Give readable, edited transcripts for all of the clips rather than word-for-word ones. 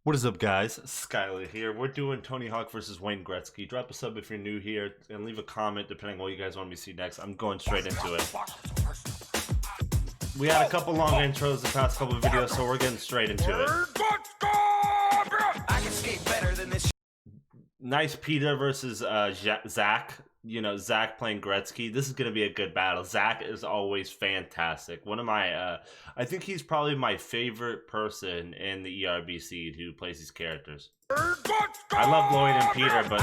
What is up, guys? Skyler here. We're doing Tony Hawk versus Wayne Gretzky. Drop a sub if you're new here, and leave a comment depending on what you guys want me to see next. I'm going straight into it. We had a couple long intros the past couple of videos, so we're getting straight into it. I can skate better than this. Nice Peter versus Zach. You know, Zach playing Gretzky. This is going to be a good battle. Zach is always fantastic. One of my, I think he's probably my favorite person in the ERBC who plays these characters. I love Lloyd and Peter, but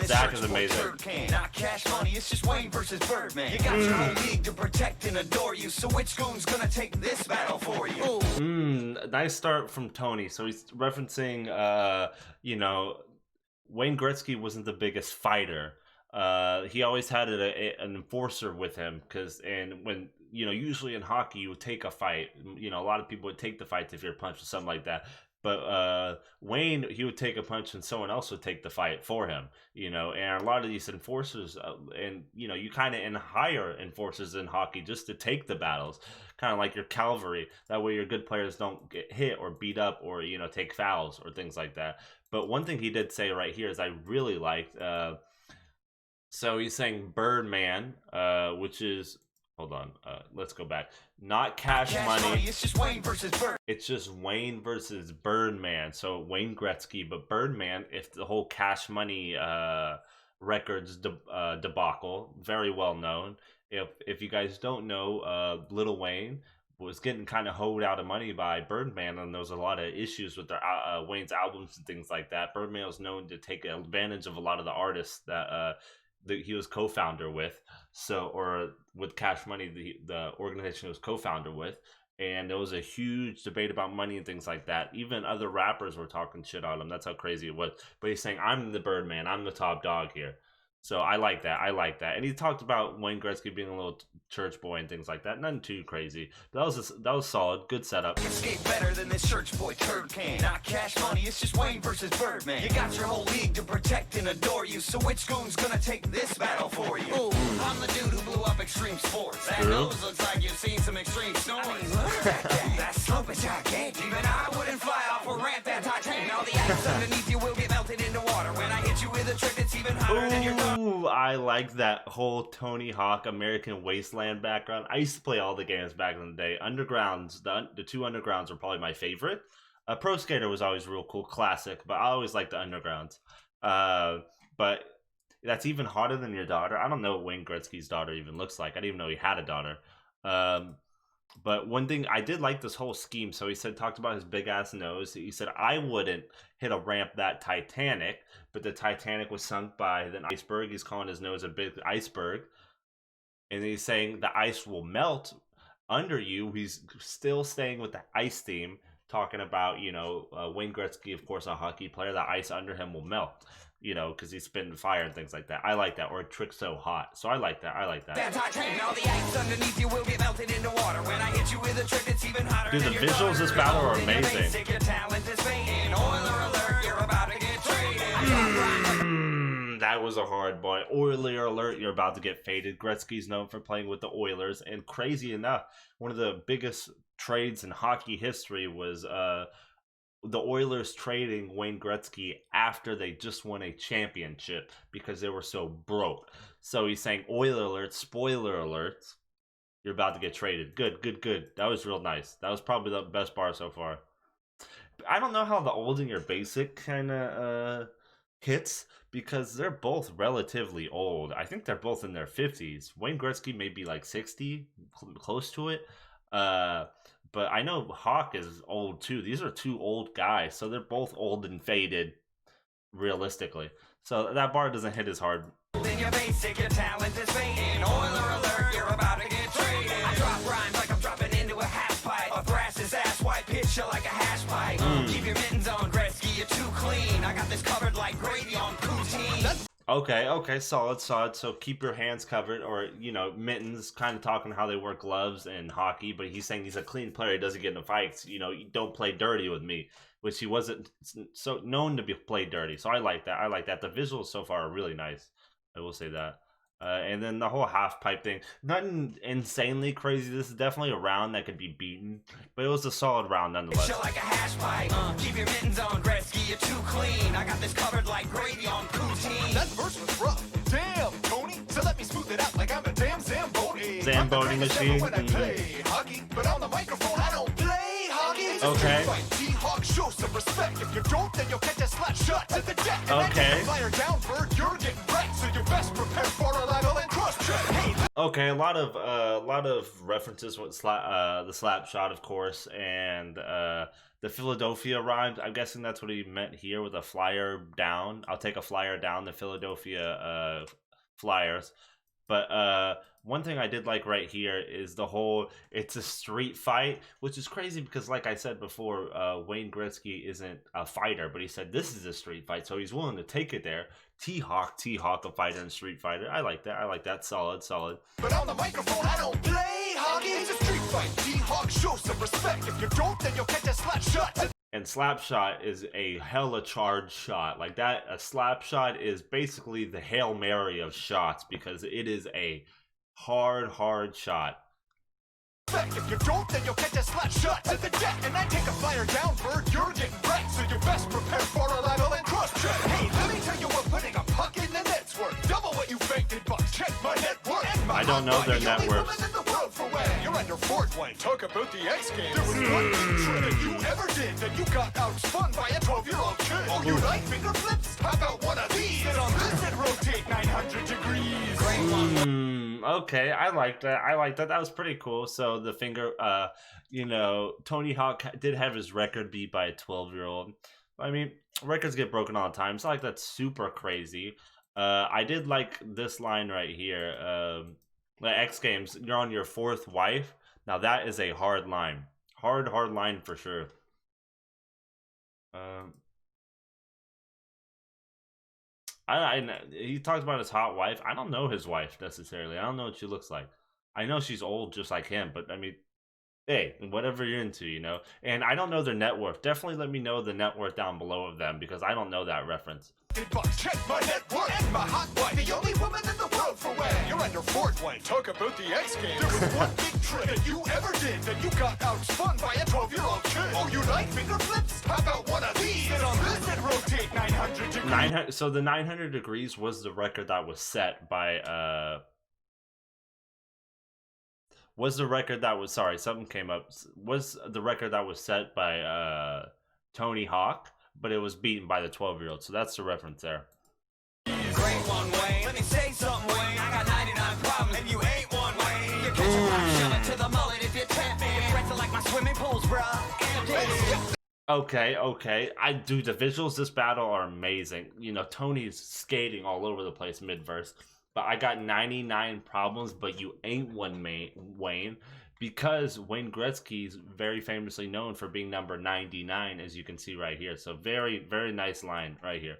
Zach is amazing. Not cash money, it's just Wayne versus Birdman. You got your own league to protect and adore you, so which goon's gonna take this battle for you? Nice start from Tony. So he's referencing, you know, Wayne Gretzky wasn't the biggest fighter. He always had an enforcer with him and when, you know, usually in hockey you would take a fight. You know, a lot of people would take the fights if you're punched or something like that. But Wayne, he would take a punch and someone else would take the fight for him, you know. And a lot of these enforcers, and, you know, you kind of hire enforcers in hockey just to take the battles, kind of like your cavalry. That way your good players don't get hit or beat up or, you know, take fouls or things like that. But one thing he did say right here is I really liked, so he's saying Birdman, which is, hold on, let's go back. Not cash money. It's just Wayne versus Bird. It's just Wayne versus Birdman. So Wayne Gretzky, but Birdman, if the whole cash money records debacle, very well known. If you guys don't know, Little Wayne was getting kind of hoed out of money by Birdman, and there was a lot of issues with their Wayne's albums and things like that. Birdman was known to take advantage of a lot of the artists that he was co-founder with, or with Cash Money, the organization he was co-founder with, and there was a huge debate about money and things like that. Even other rappers were talking shit on him. That's how crazy it was. But he's saying, "I'm the Birdman. I'm the top dog here." So I like that. I like that. And he talked about Wayne Gretzky being a little church boy and things like that. Nothing too crazy. But that was solid. Good setup. You skate better than this church boy turd can. Not cash money, it's just Wayne versus Birdman. You got your whole league to protect and adore you, so which goon's gonna take this battle for you? Ooh, I'm the dude who blew up extreme sports. That nose looks like you've seen some extreme snoring. I mean, look at that thing. That slope is gigantic. Even I wouldn't fly off a ramp that Titanic. All the ice underneath you will get melted into water. When I hit you with a trick that's even hotter than your dog. Ooh, I like that whole Tony Hawk American Wasteland background. I used to play all the games back in the day. Undergrounds, the two Undergrounds were probably my favorite. Pro Skater was always real cool, classic, but I always liked the Undergrounds. But that's even hotter than your daughter. I don't know what Wayne Gretzky's daughter even looks like. I didn't even know he had a daughter. But one thing, I did like this whole scheme. So he talked about his big ass nose. He said, I wouldn't hit a ramp that Titanic, but the Titanic was sunk by an iceberg. He's calling his nose a big iceberg. And he's saying the ice will melt under you. He's still staying with the ice theme, talking about, you know, Wayne Gretzky, of course, a hockey player. The ice under him will melt, you know, because he's spitting fire and things like that. I like that. Or a trick so hot. So I like that. I like that. All the ice underneath you will get melted into water. When I hit you with a trick that's even hotter. Dude, the visuals of this battle are amazing. Your talent is fading. Oiler alert, you're about to get traded. That was a hard boy. Oiler alert, you're about to get faded. Gretzky's known for playing with the Oilers. And crazy enough, one of the biggest trades in hockey history was the Oilers trading Wayne Gretzky after they just won a championship because they were so broke. So he's saying, Oiler alert, spoiler alert, you're about to get traded. Good, good, good. That was real nice. That was probably the best bar so far. I don't know how the old and your basic kind of hits, because they're both relatively old. I think they're both in their 50s. Wayne Gretzky may be like 60, close to it. But I know Hawk is old too. These are two old guys, so they're both old and faded, realistically. So that bar doesn't hit as hard. In your basic, your talent is fading. Oiler alert, you're about to get traded. I drop rhymes like I'm dropping into a half pipe. A brass's ass white pitch you like a hash pipe. Keep your mittens on, Gretzky, you're too clean. I got this covered like gravy on poutine. Okay, solid. So keep your hands covered, or, you know, mittens, kind of talking how they wear gloves in hockey, but he's saying he's a clean player. He doesn't get into fights. You know, you don't play dirty with me, which he wasn't so known to play dirty. So I like that. I like that. The visuals so far are really nice. I will say that. And then the whole half pipe thing, nothing insanely crazy. This is definitely a round that could be beaten, but it was a solid round nonetheless. Chill like a hash pipe. Keep your mittens on, Gretzky, you're too clean. I got this covered like gravy on poutine. That verse was rough. Damn, Tony. So let me smooth it out like I'm a damn Zamboni. Zamboni machine. When I play hockey, but on the microphone I don't play hockey. Okay. T-Hawk, show some respect. If you don't, then you'll catch a slap shot to the deck. Okay. Fire down, bird, you're getting wrecked. So you best prepare for a lateral and cross check. Hey, Okay, a lot of references with the slap shot, of course, and the Philadelphia rhymes. I'm guessing that's what he meant here with a flyer down. I'll take a flyer down, the Philadelphia Flyers. But one thing I did like right here is the whole it's a street fight, which is crazy because, like I said before, Wayne Gretzky isn't a fighter, but he said this is a street fight, so he's willing to take it there. T-Hawk, a fighter and street fighter. I like that. I like that. Solid. but on the microphone I don't play hockey. It's a street fight. T-Hawk, show some respect. If you don't, then you'll catch a slap shot to And slap shot is a hella charged shot. Like that, a slap shot is basically the Hail Mary of shots because it is a hard shot. If you don't, then you'll catch a slap shot to the deck. And I take a flyer down, bird, you're getting wrecked. So you best prepare for a lateral and cross check. Hey, let me tell you what putting a puck in the net's worth. Double what you banked in bucks. Check my net worth. And my I don't know their net worth. woman in the world for wear. You're under Fort Wayne. Talk about the X Games. There was one big trick that you ever did that you got outspun by a 12-year-old kid. Oh, you like finger flips? How about one of these? Sit on this and rotate 900 degrees. Great one. Okay, I like that. That was pretty cool. So the finger, Tony Hawk did have his record beat by a 12-year-old. I mean, records get broken all the time. It's not like that's super crazy. I did like this line right here. The X Games, you're on your fourth wife. Now that is a hard line. Hard line for sure. He talks about his hot wife. I don't know his wife necessarily. I don't know what she looks like. I know she's old just like him, but I mean, hey, whatever you're into, you know. And I don't know their net worth. Definitely let me know the net worth down below of them because I don't know that reference. Check my net worth and my hot wife, the only woman in the world for wear. You're under Fort Wayne. Talk about the X Games. There was one big trick that you ever did that you got outspun by a 12-year-old kid. Oh, you like finger flips? How about one of these? Sit on this and rotate 900 degrees. So the 900 degrees was the record that was set by was the record that was something came up. Was the record that was set by Tony Hawk, but it was beaten by the 12-year-old. So that's the reference there. Great one, Wayne. Let me say something, Wayne. I got 99 problems, and you ain't one, Wayne. You catch a rock, shove it to the mullet if you tap me. Breath are like my swimming pools, bruh. Okay. The visuals this battle are amazing. You know, Tony's skating all over the place mid-verse. But I got 99 problems, but you ain't one, Wayne. Because Wayne Gretzky's very famously known for being number 99, as you can see right here. So very, very nice line right here.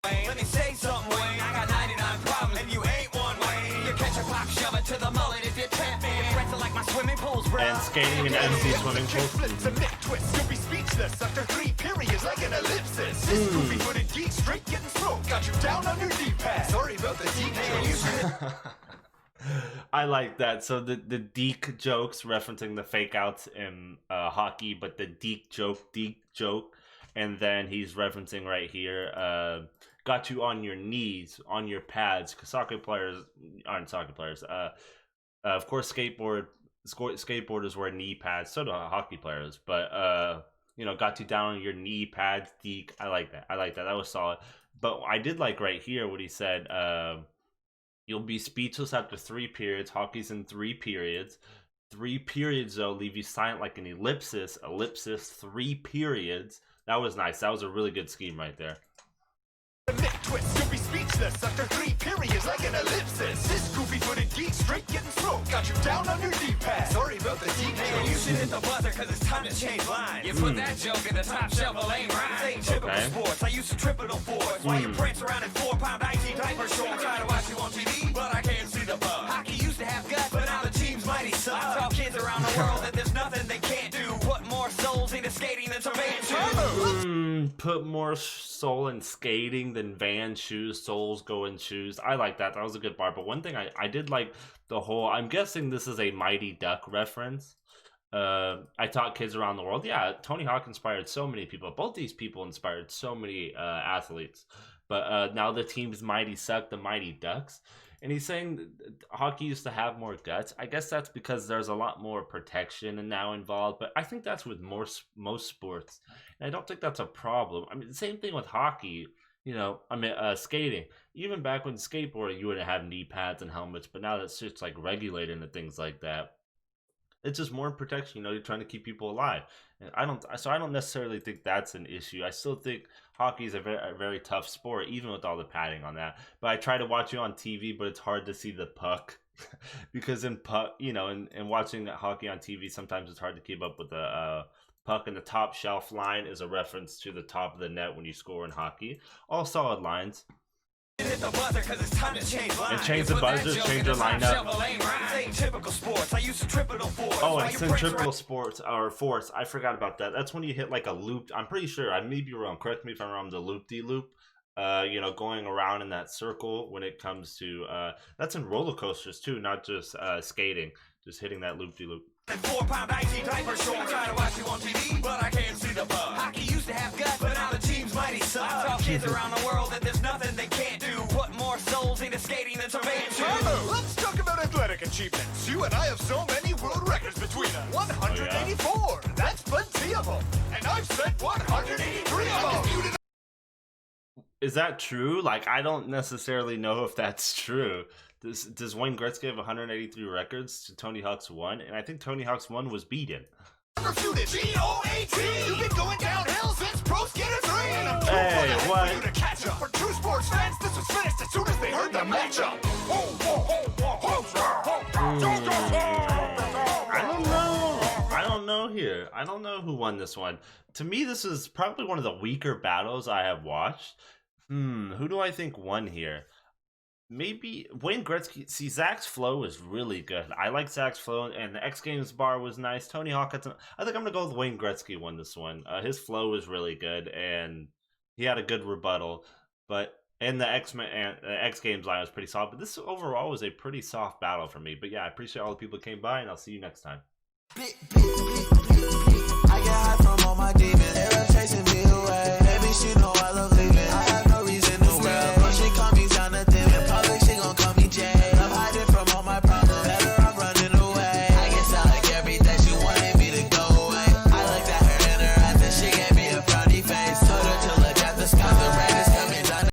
Let me say something, Wayne. I got 99 problems, and you ain't one, Wayne. You catch a pop, shove it to the mullet if you tap me. Breath are like my swimming pools, bro. And skating in empty swimming pools. Flips and neck twists. You'll be speechless after 3 periods like an ellipsis. This goofy-footed geek straight getting smoked. Got you down on your D-pad. Sorry about the details. I like that. So the Deke jokes referencing the fake outs in hockey, but the Deke joke, and then he's referencing right here, got you on your knees, on your pads, because soccer players aren't soccer players. Of course, skateboarders wear knee pads, so do hockey players, but got you down on your knee pads, Deke. I like that. That was solid. But I did like right here what he said, you'll be speechless after 3 periods. Hockey's in 3 periods. 3 periods, though, leave you silent like an ellipsis. 3 periods. That was nice. That was a really good scheme right there. Neck twist, you'll be speechless after 3 periods like an ellipsis. This goofy-footed geek straight getting smoked. Got you down on your D-pad. Sorry about the details. You should hit the buzzer, cause it's time to change lines. You put that joke in the top shelf, it ain't right. This ain't typical sports. I used to triple boards. While you prance around in 4-pound icy diaper shorts. I try to watch you on TV, but I can't see the bug. Hockey used to have guts, but now the team's mighty suck. I tell kids around the world that there's nothing they can't do. Put more souls into skating than surveying too. put more soul in skating than Van shoes. Souls go in shoes. I like that. That was a good bar. But one thing I did like the whole. I'm guessing this is a Mighty Duck reference. I taught kids around the world. Yeah, Tony Hawk inspired so many people. Both these people inspired so many athletes. But now the team's mighty suck, the Mighty Ducks. And he's saying hockey used to have more guts. I guess that's because there's a lot more protection and now involved. But I think that's with most sports. And I don't think that's a problem. I mean, the same thing with hockey. You know, I mean, skating. Even back when skateboarding, you wouldn't have knee pads and helmets. But now that's just like regulated and things like that. It's just more protection. You know, you're trying to keep people alive. And I don't necessarily think that's an issue. I still think hockey is a very tough sport, even with all the padding on that. But I try to watch it on TV, but it's hard to see the puck because in puck, you know, and watching hockey on TV, sometimes it's hard to keep up with the puck. And the top shelf line is a reference to the top of the net when you score in hockey. All solid lines. Hit the buzzer cause it's time to change lines. And change the buzzers, change your lineup. Typical sports. I used to triple force. Oh, and centripetal sports or force. I forgot about that. That's when you hit like a loop. I'm pretty sure. I may be wrong. Correct me if I'm wrong. The loop-de-loop. You know, going around in that circle when it comes to that's in roller coasters too, not just skating. Just hitting that loop-de-loop. 4-pound icy diaper short. I try to watch you on TV, but I can't see the bug. Hockey used to have guts, but now the team's mighty suck. I tell kids around the world that there's nothing they can't do. Put more souls into skating than surveying too. Let's talk about athletic achievements. You and I have so many world records between us. 184. Oh, yeah? That's plenty of them. And I've set 183 of them. Is that true? Like, I don't necessarily know if that's true. Does Wayne Gretzky have 183 records to Tony Hawk's 1? And I think Tony Hawk's 1 was beaten. Refuted. G-O-A-T. You've been going downhill since Pro Skater 3. And I'm too Hey, far what? for you to catch up. For true sports fans, this was finished as soon as they heard the matchup. I don't know here. I don't know who won this one. To me, this is probably one of the weaker battles I have watched. Who do I think won here? Maybe Wayne Gretzky. See, Zach's flow is really good. I like Zach's flow, and the X Games bar was nice. Tony Hawk had some. I think I'm gonna go with Wayne Gretzky won this one. His flow was really good, and he had a good rebuttal. And the X Games line was pretty soft. But this overall was a pretty soft battle for me. But yeah, I appreciate all the people who came by, and I'll see you next time. I get high from all my demons. They're chasing me away.